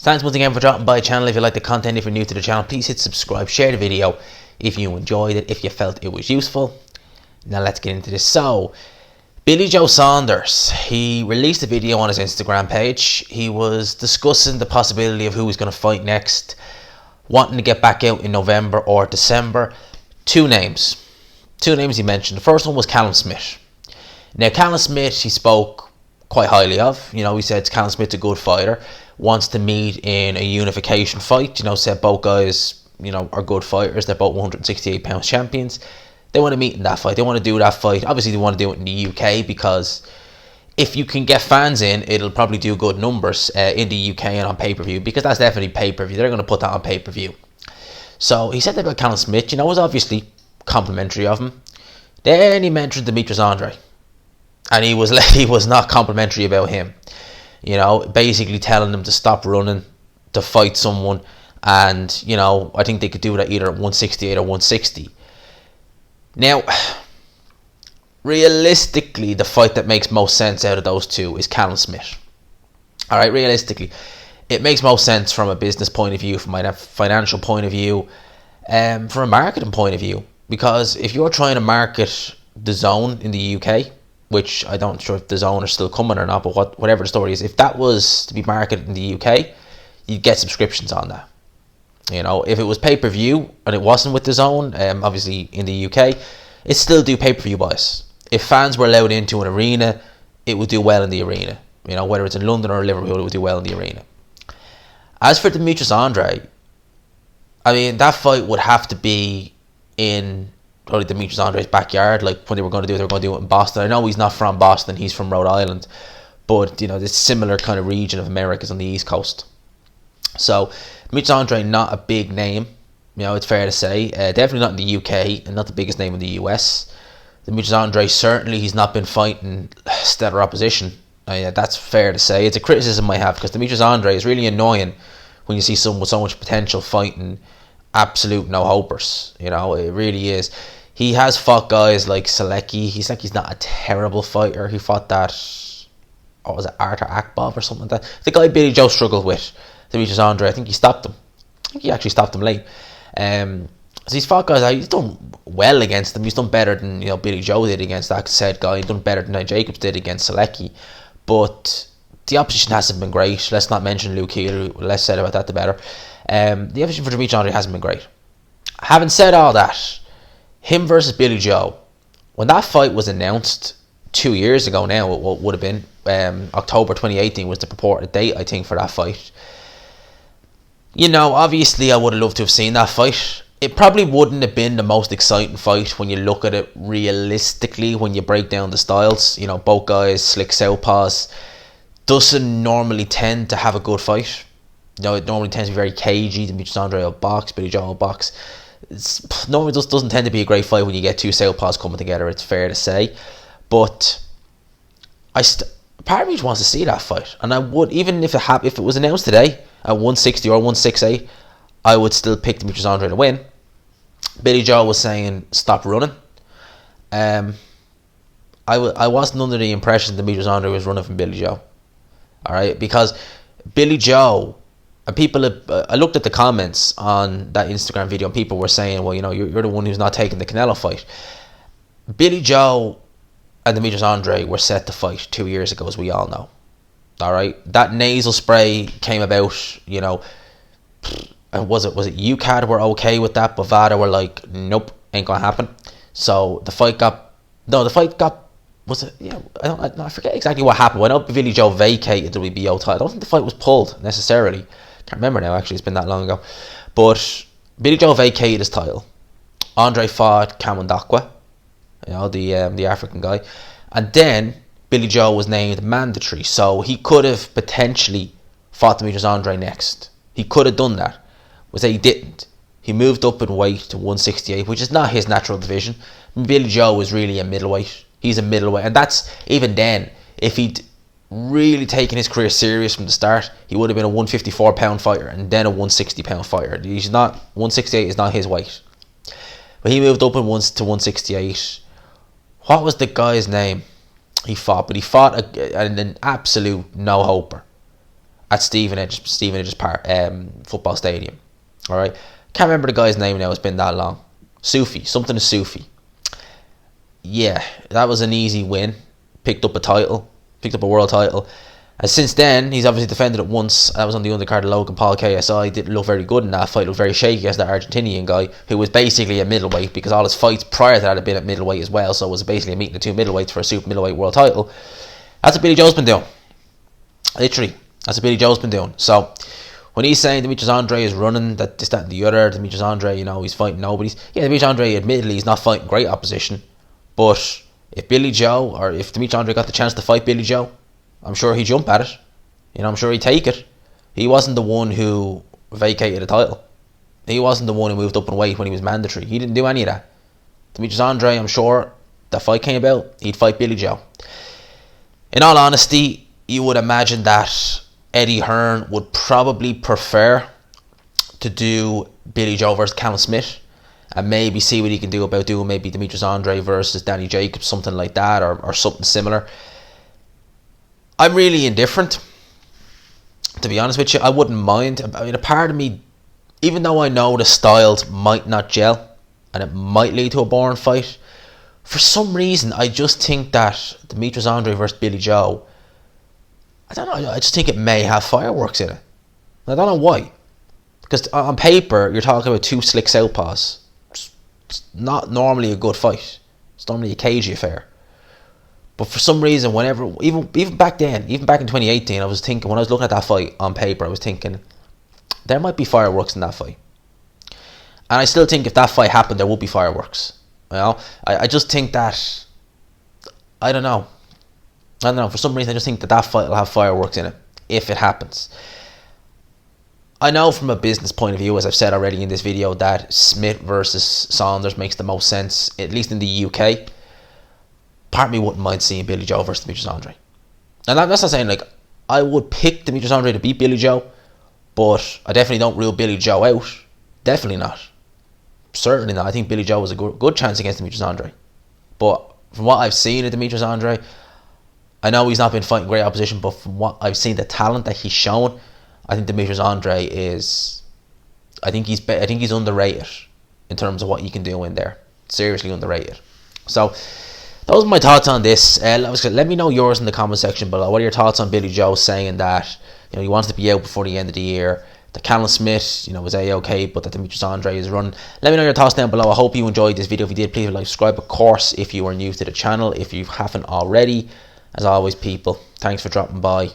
Thanks once again for dropping by the channel. If you like the content, if you're new to the channel, please hit subscribe, share the video if you enjoyed it, if you felt it was useful. Now let's get into this. So, Billy Joe Saunders, he released a video on his Instagram page. He was discussing the possibility of who he's going to fight next, wanting to get back out in November or December. Two names he mentioned. The first one was Callum Smith. Now, Callum Smith, he spoke quite highly of. You know, he said Callum Smith's a good fighter, wants to meet in a unification fight. You know, said both guys, you know, are good fighters. They're both 168 pounds champions. They want to meet in that fight. They want to do that fight. Obviously, they want to do it in the UK because if you can get fans in, it'll probably do good numbers in the UK and on pay-per-view, because that's definitely pay-per-view. They're going to put that on pay-per-view. So he said that about Callum Smith. You know, it was obviously complimentary of him. Then he mentioned Demetrius Andrade, and he was not complimentary about him. You know, basically telling them to stop running, to fight someone, and you know, I think they could do that either at 168 or 160. Now, realistically, the fight that makes most sense out of those two is Callum Smith. Alright, realistically, it makes most sense from a business point of view, from a financial point of view, from a marketing point of view. Because if you're trying to market the Zone in the UK, which I don't sure if the Zone are still coming or not, but whatever the story is, if that was to be marketed in the UK, you'd get subscriptions on that. You know, if it was pay-per-view and it wasn't with the Zone, obviously in the UK, it still do pay-per-view buys. If fans were allowed into an arena, it would do well in the arena. You know, whether it's in London or Liverpool, it would do well in the arena. As for Demetrius Andrade, I mean, that fight would have to be in probably Demetrius Andrade's backyard, like when they were going to do it in Boston. I know he's not from Boston, he's from Rhode Island, but you know, this similar kind of region of America is on the East Coast. So Demetrius Andrade, not a big name, you know, it's fair to say. Definitely not in the UK, and not the biggest name in the US. Demetrius Andrade, certainly he's not been fighting stellar opposition. That's fair to say. It's a criticism I have, because Demetrius Andrade is really annoying when you see someone with so much potential fighting absolute no-hopers. You know, it really is. He has fought guys like Selecki. He's not a terrible fighter. He fought that, what was it, Arthur Akbov or something like that. The guy Billy Joe struggled with, Demetrius Andrade, I think he stopped him. I think he actually stopped him late. So he's fought guys, he's done well against them. He's done better than, you know, Billy Joe did against that said guy. He's done better than Jacobs did against Selecki. But the opposition hasn't been great. Let's not mention Luke Healer. The less said about that, the better. The opposition for Demetrius Andrade hasn't been great. Having said all that, him versus Billy Joe, when that fight was announced 2 years ago now, it would have been October 2018 was the purported date, I think, for that fight. You know, obviously I would have loved to have seen that fight. It probably wouldn't have been the most exciting fight when you look at it realistically, when you break down the styles. You know, both guys, slick southpaws. Doesn't normally tend to have a good fight. You know, it normally tends to be very cagey. Demetrius Andrade will box, Billy Joe will box. Normally just doesn't tend to be a great fight when you get two southpaws coming together, it's fair to say. But part of me just wants to see that fight. And I would, even if it was announced today at 160 or 168, I would still pick Demetrius Andrade to win. Billy Joe was saying stop running. I wasn't under the impression that Demetrius Andrade was running from Billy Joe. Alright, because Billy Joe, and people, I looked at the comments on that Instagram video, and people were saying, well, you know, you're the one who's not taking the Canelo fight. Billy Joe and Demetrius Andrade were set to fight 2 years ago, as we all know. Alright, that nasal spray came about, you know, and was it UCAD were okay with that, Bovada were like, nope, ain't gonna happen. So the fight got, was it, yeah, I forget exactly what happened. I know Billy Joe vacated the WBO title. I don't think the fight was pulled necessarily. Can't remember now, actually, it's been that long ago. But Billy Joe vacated his title. Andre fought Cameron Dakwa, you know, the African guy. And then Billy Joe was named mandatory, so he could have potentially fought Demetrius Andrade next. He could have done that. Was that he didn't. He moved up in weight to 168, which is not his natural division. Billy Joe is really a middleweight. He's a middleweight, and that's, even then, if he'd really taken his career serious from the start, he would have been a 154 pound fighter and then a 160 pound fighter. He's not, 168 is not his weight. But he moved up in to 168. What was the guy's name he fought? But he fought an absolute no-hoper. at Stevenage's Park, football stadium. All right, can't remember the guy's name now. It's been that long. Sufi, something to Sufi. Yeah, that was an easy win. Picked up a world title. And since then, he's obviously defended it once. That was on the undercard of Logan Paul KSI. Didn't look very good in that fight. Looked very shaky against that Argentinian guy, who was basically a middleweight, because all his fights prior to that had been at middleweight as well. So it was basically a meeting of two middleweights for a super middleweight world title. That's what Billy Joe's been doing. Literally, that's what Billy Joe's been doing. So when he's saying Demetrius Andrade is running that, this, that, and the other, Demetrius Andrade, he's fighting nobodies. Yeah, Demetrius Andrade, admittedly, he's not fighting great opposition. But if Demetrius Andrade got the chance to fight Billy Joe, I'm sure he'd jump at it. I'm sure he'd take it. He wasn't the one who vacated the title. He wasn't the one who moved up in weight when he was mandatory. He didn't do any of that. Demetrius Andrade, I'm sure, that fight came about, he'd fight Billy Joe. In all honesty, you would imagine that Eddie Hearn would probably prefer to do Billy Joe versus Callum Smith, and maybe see what he can do about doing maybe Demetrius Andrade versus Danny Jacobs, something like that, or something similar. I'm really indifferent, to be honest with you. I wouldn't mind. I mean, a part of me, even though I know the styles might not gel and it might lead to a boring fight, for some reason I just think that Demetrius Andrade versus Billy Joe, I don't know, I just think it may have fireworks in it. I don't know why. Because on paper, you're talking about two slick southpaws. It's not normally a good fight. It's normally a cagey affair. But for some reason, even back then, even back in 2018, I was thinking, when I was looking at that fight on paper, I was thinking, there might be fireworks in that fight. And I still think if that fight happened, there would be fireworks. I just think that, I don't know, for some reason I just think that fight will have fireworks in it, if it happens. I know from a business point of view, as I've said already in this video, that Smith versus Saunders makes the most sense, at least in the UK. Part of me wouldn't mind seeing Billy Joe versus Demetrius Andrade. And that's not saying, I would pick Demetrius Andrade to beat Billy Joe, but I definitely don't rule Billy Joe out. Definitely not. Certainly not. I think Billy Joe was a good chance against Demetrius Andrade. But from what I've seen of Demetrius Andrade, I know he's not been fighting great opposition, but from what I've seen, the talent that he's shown, I think Demetrius Andrade is, I think he's underrated in terms of what he can do in there. Seriously underrated. So those are my thoughts on this. Let me know yours in the comment section below. What are your thoughts on Billy Joe saying that he wants to be out before the end of the year? That Callum Smith, was A-okay, but that Demetrius Andrade is running. Let me know your thoughts down below. I hope you enjoyed this video. If you did, please like, subscribe. Of course, if you are new to the channel, if you haven't already. As always, people, thanks for dropping by.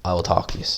I will talk to you.